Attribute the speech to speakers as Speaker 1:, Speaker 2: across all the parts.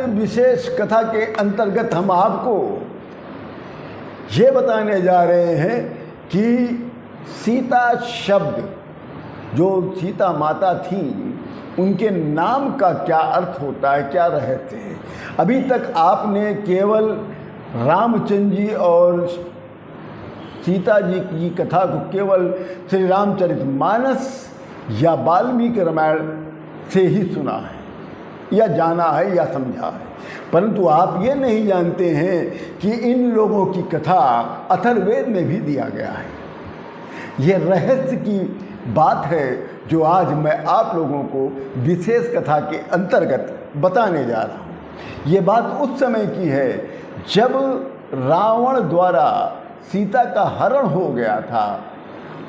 Speaker 1: विशेष कथा के अंतर्गत हम आपको ये बताने जा रहे हैं कि सीता शब्द जो सीता माता थी उनके नाम का क्या अर्थ होता है, क्या रहस्य है। अभी तक आपने केवल रामचंद्र जी और सीता जी की कथा को केवल श्री रामचरितमानस या वाल्मीकि रामायण से ही सुना है या जाना है या समझा है, परंतु आप ये नहीं जानते हैं कि इन लोगों की कथा अथर्ववेद में भी दिया गया है। ये रहस्य की बात है जो आज मैं आप लोगों को विशेष कथा के अंतर्गत बताने जा रहा हूँ। ये बात उस समय की है जब रावण द्वारा सीता का हरण हो गया था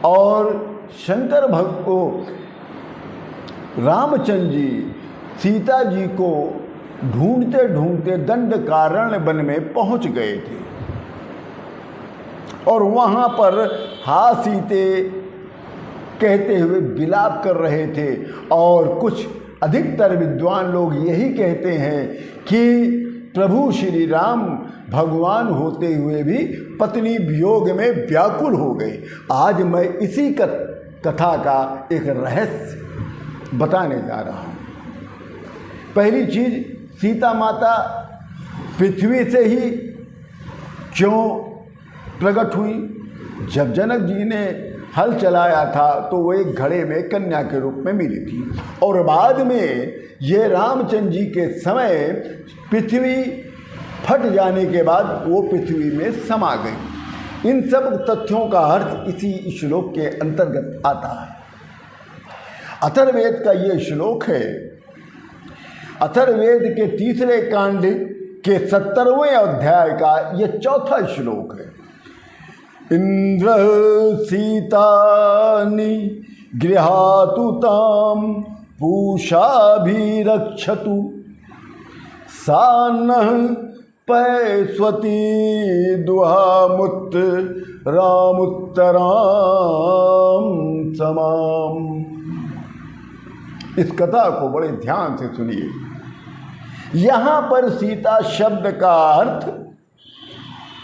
Speaker 1: और शंकर भक्त को रामचंद्र जी सीता जी को ढूंढते ढूंढते दंडकारण्य वन में पहुंच गए थे और वहां पर हा सीते कहते हुए विलाप कर रहे थे। और कुछ अधिकतर विद्वान लोग यही कहते हैं कि प्रभु श्री राम भगवान होते हुए भी पत्नी वियोग में व्याकुल हो गए। आज मैं इसी कथा का एक रहस्य बताने जा रहा हूँ। पहली चीज, सीता माता पृथ्वी से ही क्यों प्रकट हुई? जब जनक जी ने हल चलाया था तो वो एक घड़े में कन्या के रूप में मिली थी और बाद में ये रामचंद्र जी के समय पृथ्वी फट जाने के बाद वो पृथ्वी में समा गई। इन सब तथ्यों का अर्थ इसी श्लोक के अंतर्गत आता है। अथर्ववेद का ये श्लोक है। अथर्ववेद के तीसरे कांड के 70वें अध्याय का ये चौथा श्लोक है। इंद्र सीतानि गृहातु ताम पूषाभिरक्षतु सा नः पैस्वती दुहामुत रामुत्तराम समाम। इस कथा को बड़े ध्यान से सुनिए। यहाँ पर सीता शब्द का अर्थ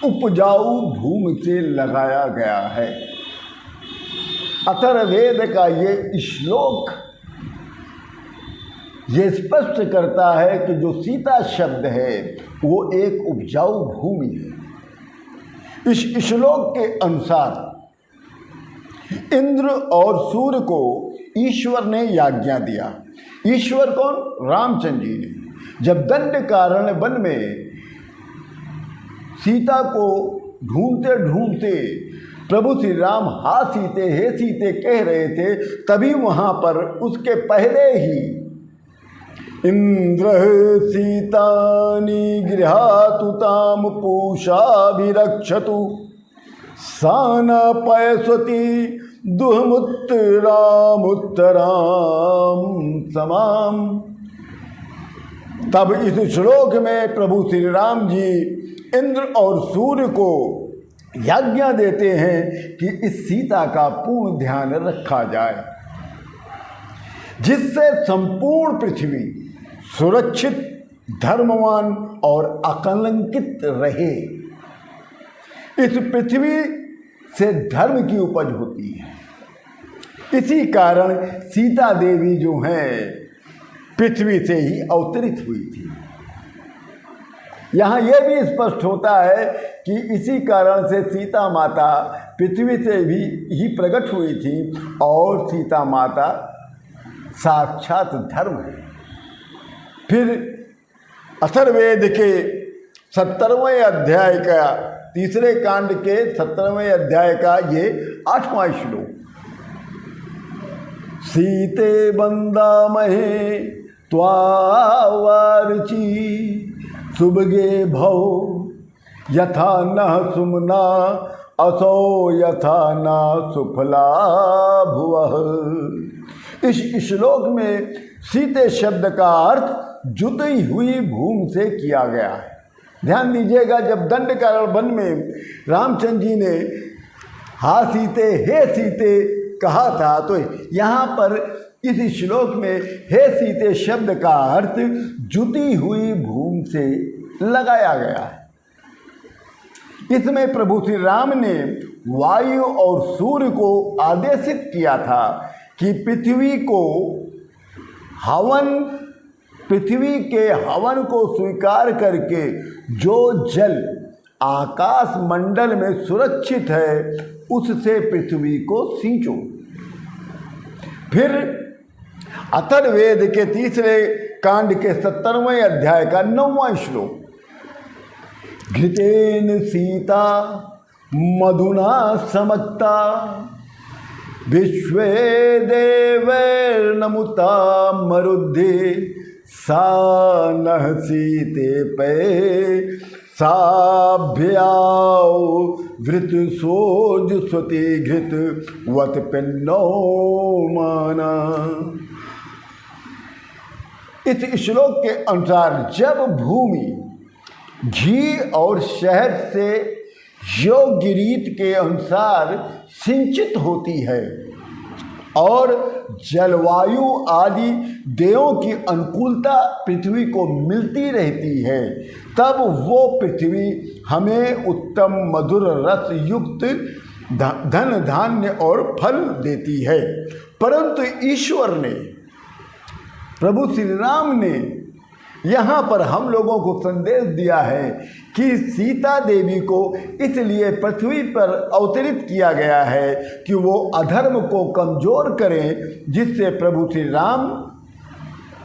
Speaker 1: उपजाऊ भूमि से लगाया गया है। अथर्ववेद का ये श्लोक ये स्पष्ट करता है कि जो सीता शब्द है वो एक उपजाऊ भूमि है। इस श्लोक के अनुसार इंद्र और सूर्य को ईश्वर ने आज्ञा दिया। ईश्वर कौन? रामचंद्र जी ने। जब दंडकारण्य वन में सीता को ढूंढते ढूंढते प्रभु श्री राम हा सीते हे सीते कह रहे थे, तभी वहां पर उसके पहले ही इंद्र सीतानि गृहातु ताम पूषाभिरक्षतु सा न पैस्वती दुहमुत्तरामुत्तराम समाम। तब इस श्लोक में प्रभु श्री राम जी इंद्र और सूर्य को आज्ञा देते हैं कि इस सीता का पूर्ण ध्यान रखा जाए जिससे संपूर्ण पृथ्वी सुरक्षित, धर्मवान और अकलंकित रहे। इस पृथ्वी से धर्म की उपज होती है। इसी कारण सीता देवी जो हैं पृथ्वी से ही अवतरित हुई थी। यहाँ यह भी स्पष्ट होता है कि इसी कारण से सीता माता पृथ्वी से भी ही प्रकट हुई थी और सीता माता साक्षात धर्म है। फिर अथर्ववेद के 70वें अध्याय का तीसरे कांड के 70वें अध्याय का ये 8वां श्लोक। सीते बंदामहे त्वावार्ची सुभगे भव यथा न सुमना असो यथा न सुफला भुवः। इस श्लोक में सीते शब्द का अर्थ जुती हुई भूमि से किया गया है। ध्यान दीजिएगा, जब दंडकारण्य वन में रामचंद्र जी ने हा सीते हे सीते कहा था तो यहाँ पर इस श्लोक में हे सीते शब्द का अर्थ जुती हुई भूमि से लगाया गया है। इसमें प्रभु श्री राम ने वायु और सूर्य को आदेशित किया था कि पृथ्वी के हवन को स्वीकार करके जो जल आकाश मंडल में सुरक्षित है उससे पृथ्वी को सींचो। फिर अथर्ववेद के तीसरे कांड के 70वें अध्याय का 9वां श्लोक, घृतेन सीता मधुना समक्ता विश्वे देवैर्नमुता मरुद्धे सा नः सीते पे साभ्याओ वृत सोज स्वति घृत वत पिन्नो माना। इस श्लोक के अनुसार जब भूमि घी और शहद से योग्य रीत के अनुसार सिंचित होती है और जलवायु आदि देवों की अनुकूलता पृथ्वी को मिलती रहती है, तब वो पृथ्वी हमें उत्तम मधुर रस युक्त धन धान्य और फल देती है। परंतु ईश्वर ने, प्रभु श्री राम ने यहाँ पर हम लोगों को संदेश दिया है कि सीता देवी को इसलिए पृथ्वी पर अवतरित किया गया है कि वो अधर्म को कमजोर करें, जिससे प्रभु श्री राम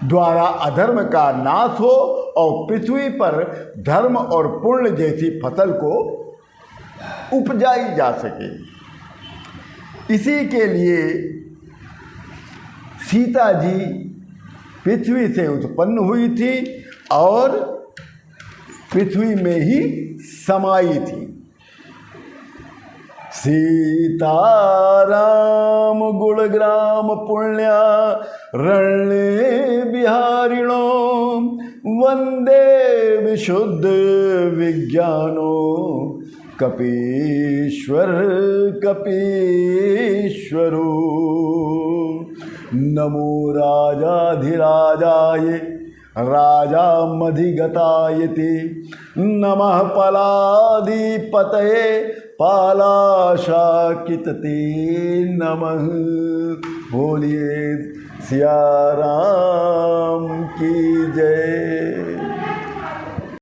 Speaker 1: द्वारा अधर्म का नाश हो और पृथ्वी पर धर्म और पुण्य जैसी फसल को उपजाई जा सके। इसी के लिए सीता जी पृथ्वी से उत्पन्न हुई थी और पृथ्वी में ही समाई थी। सीताराम गुणग्राम पुण्या रण्ये बिहारिणो वंदे विशुद्ध विज्ञानो कपीश्वर कपीश्वरो। नमो राजाधिराजाय राजामधिगतायते नमः पलाधिपतये पालाशाकितते नमः। बोलिए सिया राम की जय।